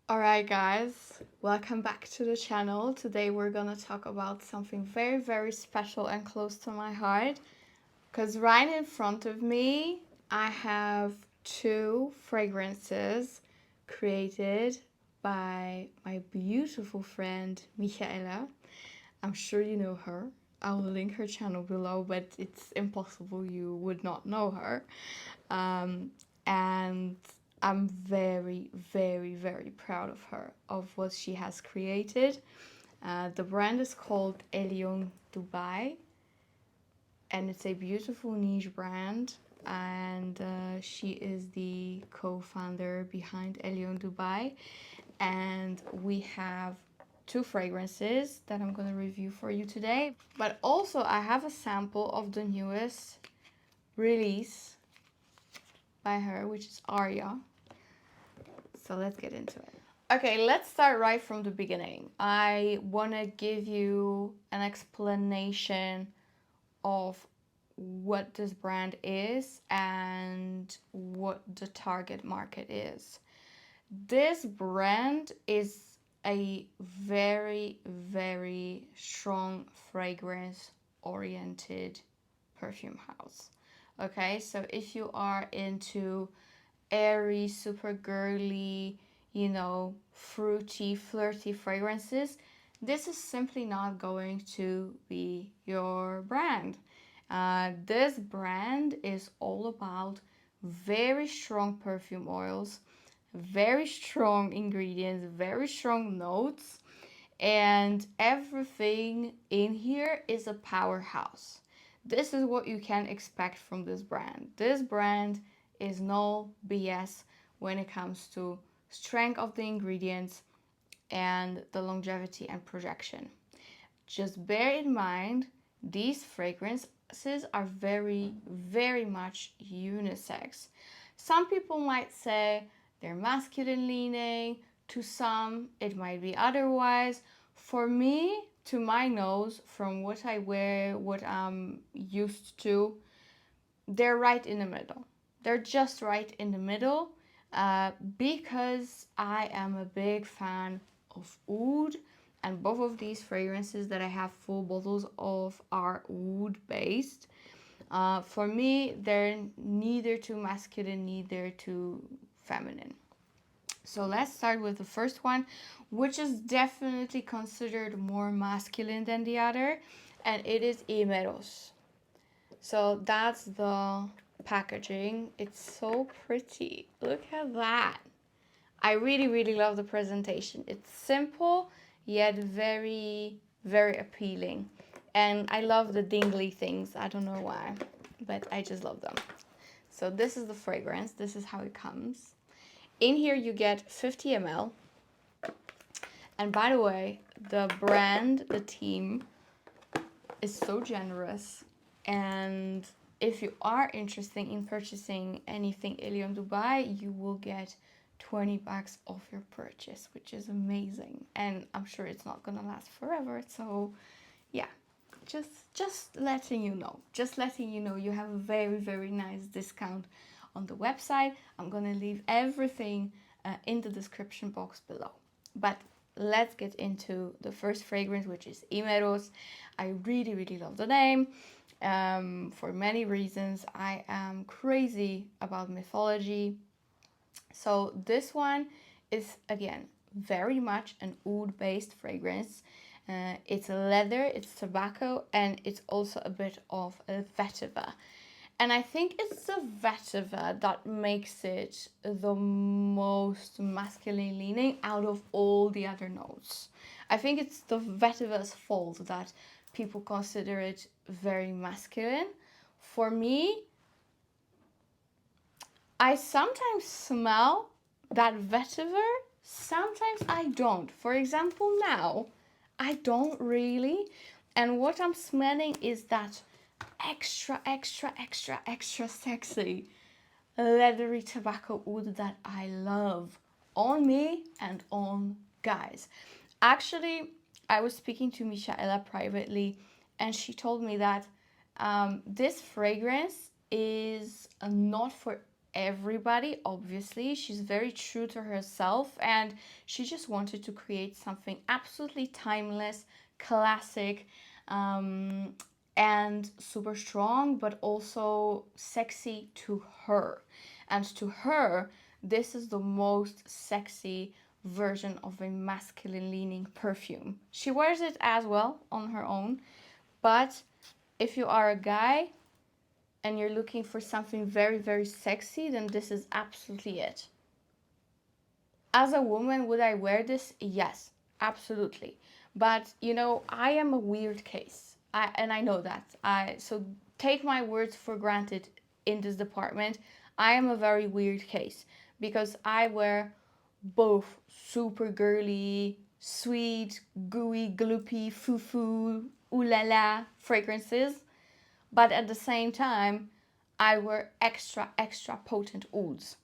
Alright guys, welcome back to the channel. Today we're gonna talk about something very special and close to my heart, because right in front of me I have two fragrances created by my beautiful friend MICALLEF. I'm sure you know her. I will link her channel below, but it's impossible you would not know her. And I'm very proud of her, of what she has created. The brand is called Elyon Dubai, and it's a beautiful niche brand. And she is the co-founder behind Elyon Dubai. And we have two fragrances that I'm going to review for you today. But also I have a sample of the newest release by her, which is Aria. So let's get into it. Okay, let's start right from the beginning. I want to give you an explanation of what this brand is and what the target market is. This brand is a very strong fragrance oriented perfume house. Okay, so if you are into airy, super girly, you know, fruity, flirty fragrances, this is simply not going to be your brand. This brand is all about very strong perfume oils, very strong ingredients, very strong notes, and everything in here is a powerhouse. This is what you can expect from this brand. This brand is no BS when it comes to strength of the ingredients and the longevity and projection. Just bear in mind, these fragrances are very much unisex. Some people might say they're masculine leaning, to some it might be otherwise. For me, to my nose, from what I wear, what I'm used to, they're right in the middle. They're just right in the middle, because I am a big fan of oud, and both of these fragrances that I have full bottles of are oud based. For me, they're neither too masculine, neither too feminine. So let's start with the first one, which is definitely considered more masculine than the other, and it is Himeros. So that's the packaging. It's so pretty. Look at that. I really love the presentation. It's simple yet very appealing. And I love the dingly things. I don't know why, but I just love them. So this is the fragrance. This is how it comes. In here you get 50 ml. And by the way, the brand, the team, is so generous. And if you are interested in purchasing anything Elyon Dubai, you will get 20 bucks off your purchase, which is amazing. And I'm sure it's not gonna last forever. So yeah, just letting you know. Just letting you know you have a very nice discount on the website. I'm gonna leave everything in the description box below. But let's get into the first fragrance, which is Himeros. I really love the name. For many reasons. I am crazy about mythology. So this one is, again, very much an oud based fragrance. It's leather, it's tobacco, and it's also a bit of a vetiver. And I think it's the vetiver that makes it the most masculine leaning out of all the other notes. I think it's the vetiver's fault that people consider it very masculine. For me, I sometimes smell that vetiver, sometimes I don't. For example, now, I don't really. And what I'm smelling is that extra sexy leathery tobacco oud that I love on me and on guys. Actually, I was speaking to Michaela privately, and she told me that this fragrance is not for everybody, obviously. She's very true to herself, and she just wanted to create something absolutely timeless, classic, and super strong, but also sexy to her. And to her, this is the most sexy version of a masculine leaning perfume. She wears it as well on her own, but if you are a guy and you're looking for something very, very sexy, then this is absolutely it. As a woman, would I wear this? Yes, absolutely. But, you know, I am a weird case. And I know that. So take my words for granted in this department. I am a very weird case because I wear both super girly, sweet, gooey, gloopy, foo-foo, ooh la la fragrances. But at the same time, I wear extra, extra potent ouds.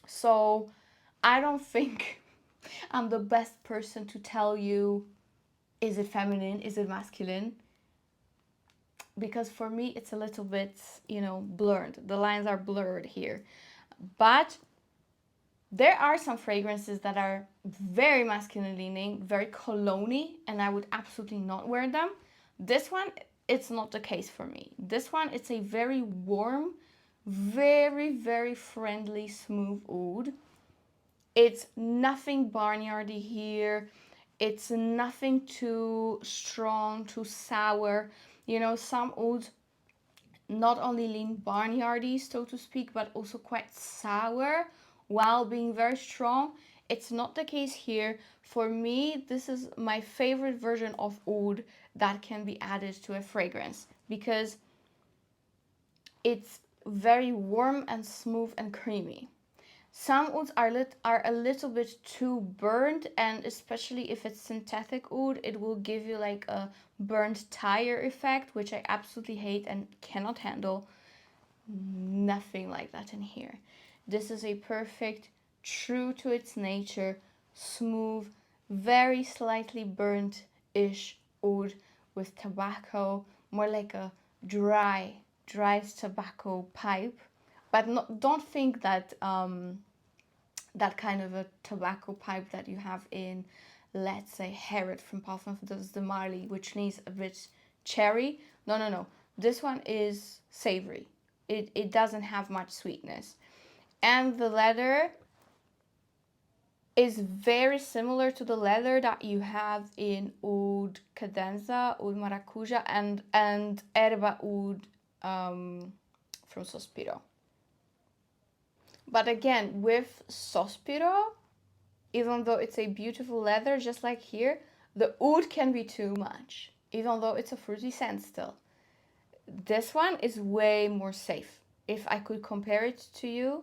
So I don't think I'm the best person to tell you, is it feminine, is it masculine? Because for me, it's a little bit, you know, blurred. The lines are blurred here. But there are some fragrances that are very masculine leaning, very cologne-y, and I would absolutely not wear them. This one, it's not the case for me. This one, it's a very warm, very, very friendly, smooth oud. It's nothing barnyardy here. It's nothing too strong, too sour. You know, some ouds not only lean barnyardy, so to speak, but also quite sour while being very strong. It's not the case here. For me, this is my favorite version of oud that can be added to a fragrance because it's very warm and smooth and creamy. Some ouds are a little bit too burnt, and especially if it's synthetic oud, it will give you like a burnt tire effect, which I absolutely hate and cannot handle. Nothing like that in here. This is a perfect, true to its nature, smooth, very slightly burnt-ish oud with tobacco, more like a dry tobacco pipe. But don't think that that kind of a tobacco pipe that you have in, let's say, Herod from Parfums de Marly, which needs a bit cherry. No. This one is savory. It doesn't have much sweetness. And the leather is very similar to the leather that you have in Oud Cadenza, Oud Maracuja, and Erba Oud from Sospiro. But again, with Sospiro, even though it's a beautiful leather, just like here, the oud can be too much, even though it's a fruity scent still. This one is way more safe. If I could compare it to you,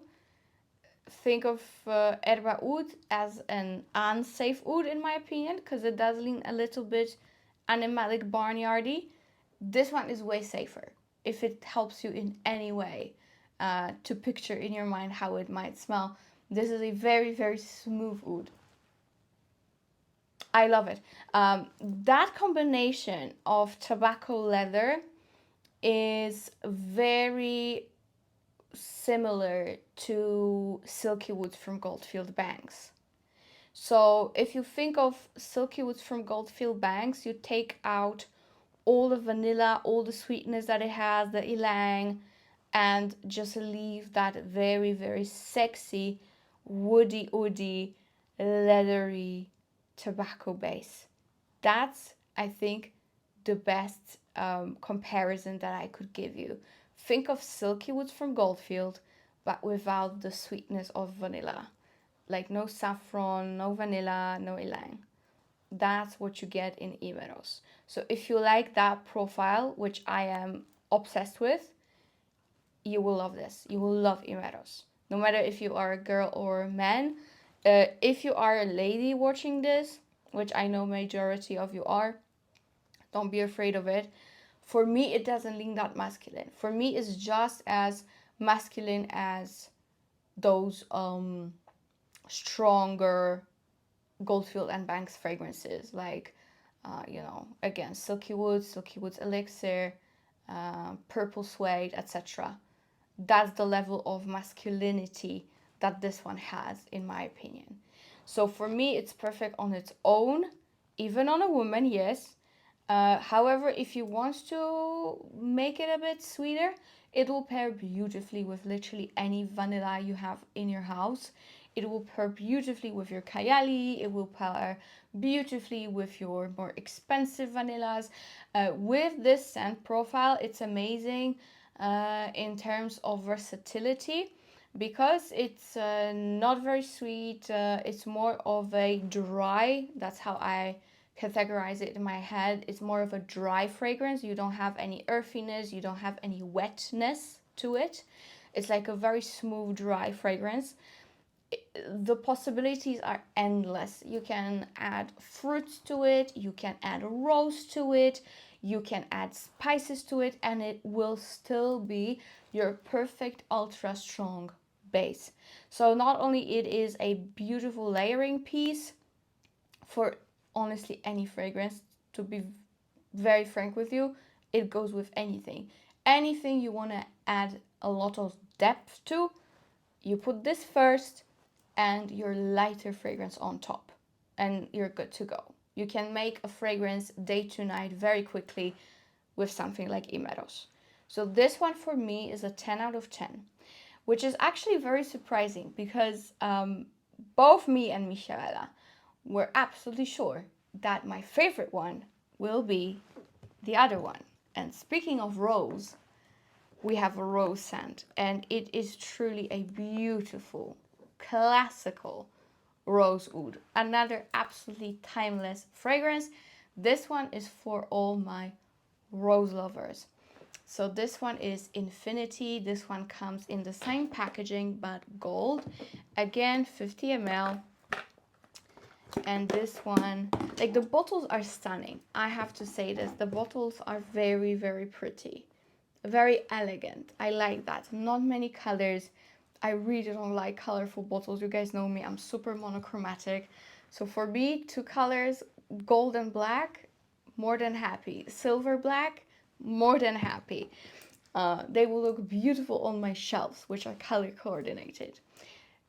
think of Erba Oud as an unsafe oud in my opinion, because it does lean a little bit animalic barnyardy. This one is way safer, if it helps you in any way to picture in your mind how it might smell. This is a very, very smooth oud. I love it. That combination of tobacco leather is very similar to Silky Woods from Goldfield Banks. So if you think of Silky Woods from Goldfield Banks, you take out all the vanilla, all the sweetness that it has, the ylang, and just leave that very, very sexy, woody, leathery tobacco base. That's, I think, the best comparison that I could give you. Think of Silky Woods from Goldfield, but without the sweetness of vanilla. Like no saffron, no vanilla, no ylang. That's what you get in Himeros. So if you like that profile, which I am obsessed with, you will love this. You will love Himeros. No matter if you are a girl or a man. If you are a lady watching this, which I know majority of you are, don't be afraid of it. For me, it doesn't lean that masculine. For me, it's just as masculine as those stronger Goldfield and Banks fragrances, like, you know, again, Silky Woods Elixir, Purple Suede, etc. That's the level of masculinity that this one has, in my opinion. So for me, it's perfect on its own, even on a woman, yes. However, if you want to make it a bit sweeter, it will pair beautifully with literally any vanilla you have in your house. It will pair beautifully with your Kayali. It will pair beautifully with your more expensive vanillas. With this scent profile, it's amazing in terms of versatility, because it's not very sweet. It's more of a dry, that's how I categorize it in my head. It's more of a dry fragrance. You don't have any earthiness, you don't have any wetness to it. It's like a very smooth, dry fragrance. The possibilities are endless. You can add fruits to it, you can add rose to it, you can add spices to it, and it will still be your perfect ultra strong base. So not only it is a beautiful layering piece for honestly any fragrance, to be very frank with you, it goes with anything. Anything you want to add a lot of depth to, you put this first and your lighter fragrance on top, and you're good to go. You can make a fragrance day to night very quickly with something like Himeros. So this one for me is a 10 out of 10, which is actually very surprising, because both me and Michaela were absolutely sure that my favorite one will be the other one. And speaking of rose, we have a rose scent, and it is truly a beautiful, classical rose oud. Another absolutely timeless fragrance. This one is for all my rose lovers. So this one is Infinity. This one comes in the same packaging but gold. Again, 50 ml. And this one, like, the bottles are stunning. I have to say this. The bottles are very, very pretty. Very elegant. I like that. Not many colors. I really don't like colorful bottles. You guys know me. I'm super monochromatic. So for me, 2 colors, gold and black, more than happy. Silver black, more than happy. They will look beautiful on my shelves, which are color coordinated.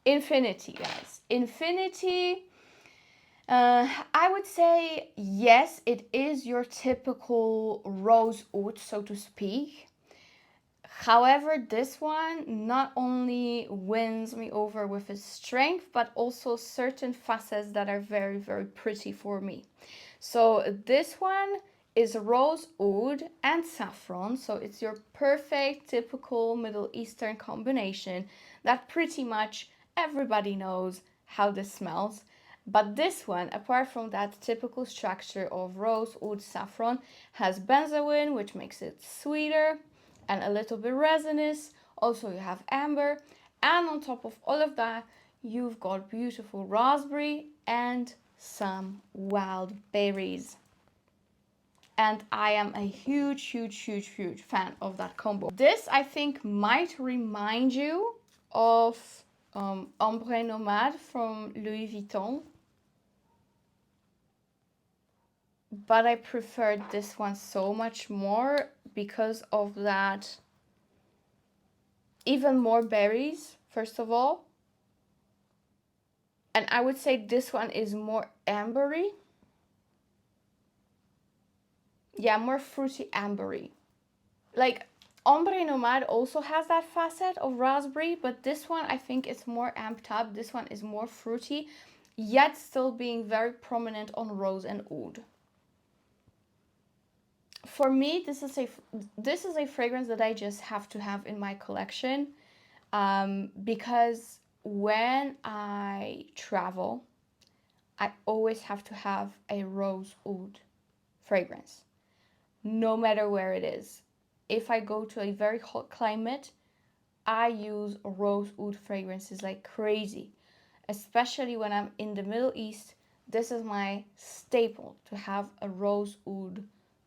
Infinity, guys. Infinity, I would say, yes, it is your typical rose oud, so to speak. However, this one not only wins me over with its strength, but also certain facets that are very, very pretty for me. So this one is rose oud and saffron. So it's your perfect, typical Middle Eastern combination that pretty much everybody knows how this smells. But this one, apart from that typical structure of rose oud saffron, has benzoin, which makes it sweeter and a little bit resinous. Also you have amber, and on top of all of that you've got beautiful raspberry and some wild berries. And I am a huge fan of that combo. This, I think, might remind you of Ombre Nomade from Louis Vuitton, but I preferred this one so much more because of that even more berries, first of all. And I would say this one is more ambery. Yeah, more fruity ambery. Like, Ombre Nomade also has that facet of raspberry, but this one I think is more amped up. This one is more fruity, yet still being very prominent on rose and oud. For me, this is a fragrance that I just have to have in my collection, because when I travel, I always have to have a rose oud fragrance, no matter where it is. If I go to a very hot climate, I use rose oud fragrances like crazy, especially when I'm in the Middle East. This is my staple, to have a rose oud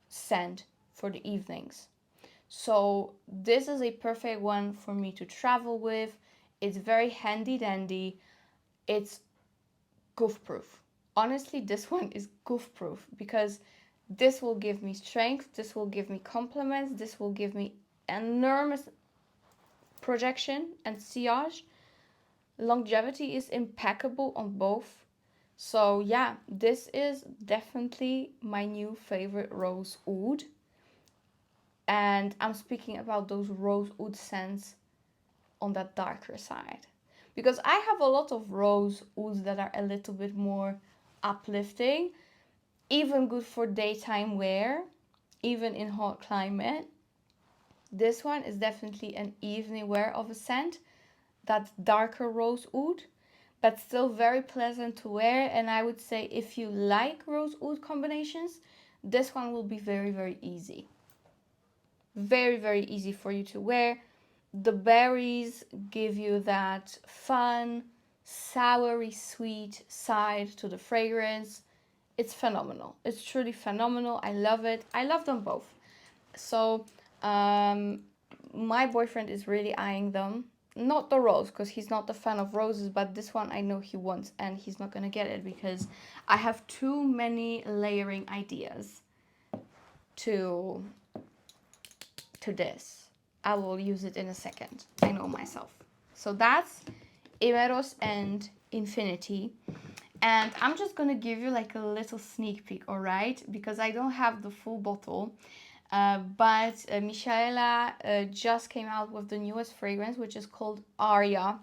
scent for the evenings. So this is a perfect one for me to travel with. It's very handy dandy. It's goof proof. Honestly, this one is goof proof, because this will give me strength, this will give me compliments, this will give me enormous projection and sillage. Longevity is impeccable on both. So yeah, this is definitely my new favorite rose oud. And I'm speaking about those rose oud scents on that darker side. Because I have a lot of rose ouds that are a little bit more uplifting, even good for daytime wear, even in hot climate. This one is definitely an evening wear of a scent, that darker rose oud, but still very pleasant to wear. And I would say if you like rose oud combinations, this one will be very, very easy. Very, very easy for you to wear. The berries give you that fun, soury sweet side to the fragrance. It's phenomenal. It's truly phenomenal. I love it. I love them both. So my boyfriend is really eyeing them. Not the rose, because he's not a fan of roses, but this one I know he wants, and he's not gonna get it because I have too many layering ideas to this. I will use it in a second. I know myself. So that's Himeros and Infinity. And I'm just gonna give you like a little sneak peek, alright? Because I don't have the full bottle. But Michaela just came out with the newest fragrance, which is called Aria.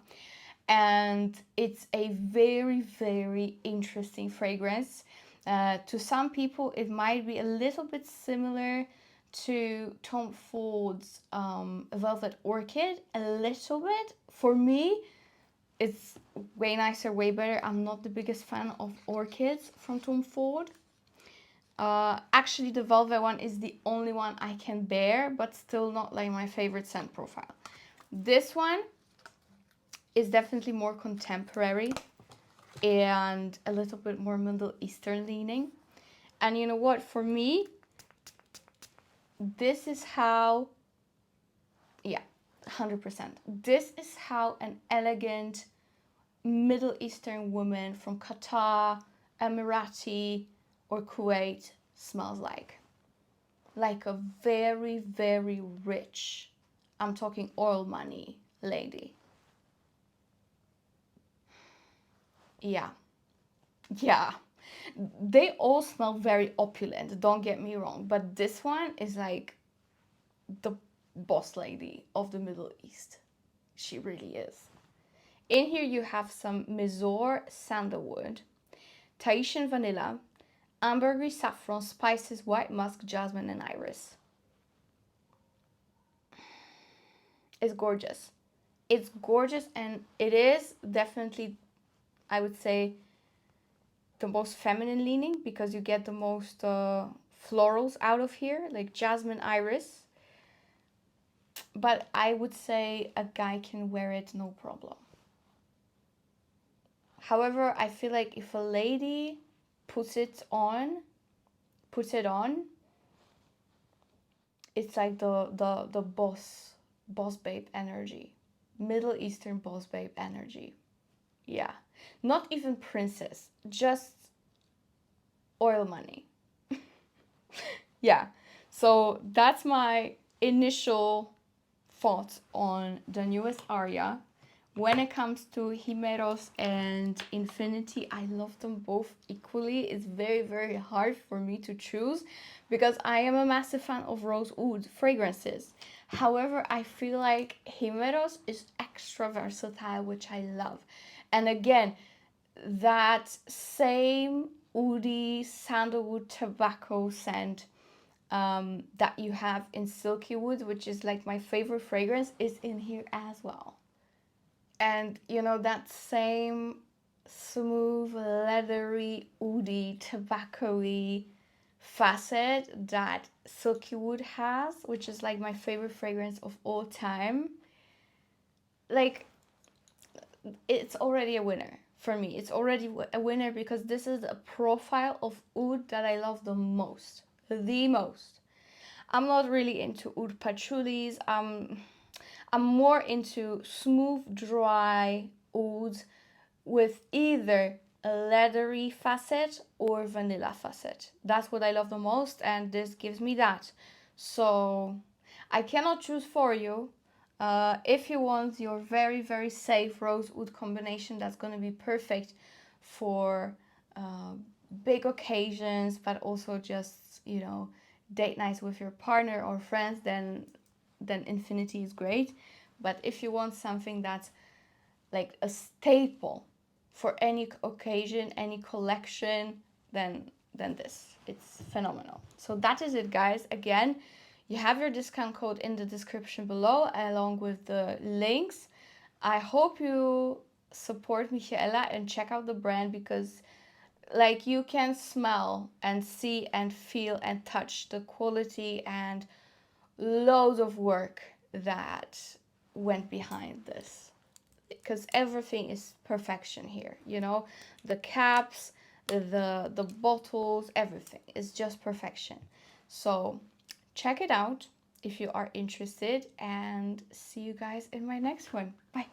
And it's a very, very interesting fragrance. To some people, it might be a little bit similar to Tom Ford's Velvet Orchid, a little bit. For me, it's way nicer, way better. I'm not the biggest fan of orchids from Tom Ford. Actually, the Velvet one is the only one I can bear, but still not like my favorite scent profile. This one is definitely more contemporary and a little bit more Middle Eastern leaning. And you know what? For me, this is how, yeah, 100%. This is how an elegant Middle Eastern woman from Qatar, Emirati, or Kuwait smells like. Like a very, very rich, I'm talking oil money lady. Yeah. Yeah. They all smell very opulent, don't get me wrong, but this one is like the boss lady of the Middle East. She really is. In here you have some Mizor sandalwood, Tahitian vanilla, ambergris saffron, spices, white musk, jasmine, and iris. It's gorgeous. It's gorgeous, and it is definitely, I would say, the most feminine leaning, because you get the most florals out of here, like jasmine, iris. But I would say a guy can wear it no problem. However, I feel like if a lady puts it on, it's like the boss babe energy. Middle Eastern boss babe energy. Yeah. Not even princess, just oil money. Yeah. So that's my initial thoughts on the newest Aria. When it comes to Himeros and Infinity, I love them both equally. It's very, very hard for me to choose because I am a massive fan of rose oud fragrances. However, I feel like Himeros is extra versatile, which I love. And again, that same oudy sandalwood tobacco scent that you have in Silky Wood, which is like my favorite fragrance, is in here as well. And you know, that same smooth, leathery, oudy, tobacco-y facet that Silky Wood has, which is like my favorite fragrance of all time. Like, it's already a winner for me. It's already a winner because this is a profile of oud that I love the most. The most. I'm not really into oud patchoulis. I'm more into smooth, dry ouds with either a leathery facet or vanilla facet. That's what I love the most, and this gives me that. So I cannot choose for you. If you want your very, very safe rose oud combination that's going to be perfect for big occasions, but also just, you know, date nights with your partner or friends, then Infinity is great. But if you want something that's like a staple for any occasion, any collection, then this. It's phenomenal. So that is it, guys. Again, you have your discount code in the description below along with the links. I hope you support Michaela and check out the brand, because like you can smell and see and feel and touch the quality and loads of work that went behind this, because everything is perfection here, you know, the caps, the bottles, everything is just perfection. So check it out if you are interested, and see you guys in my next one. Bye.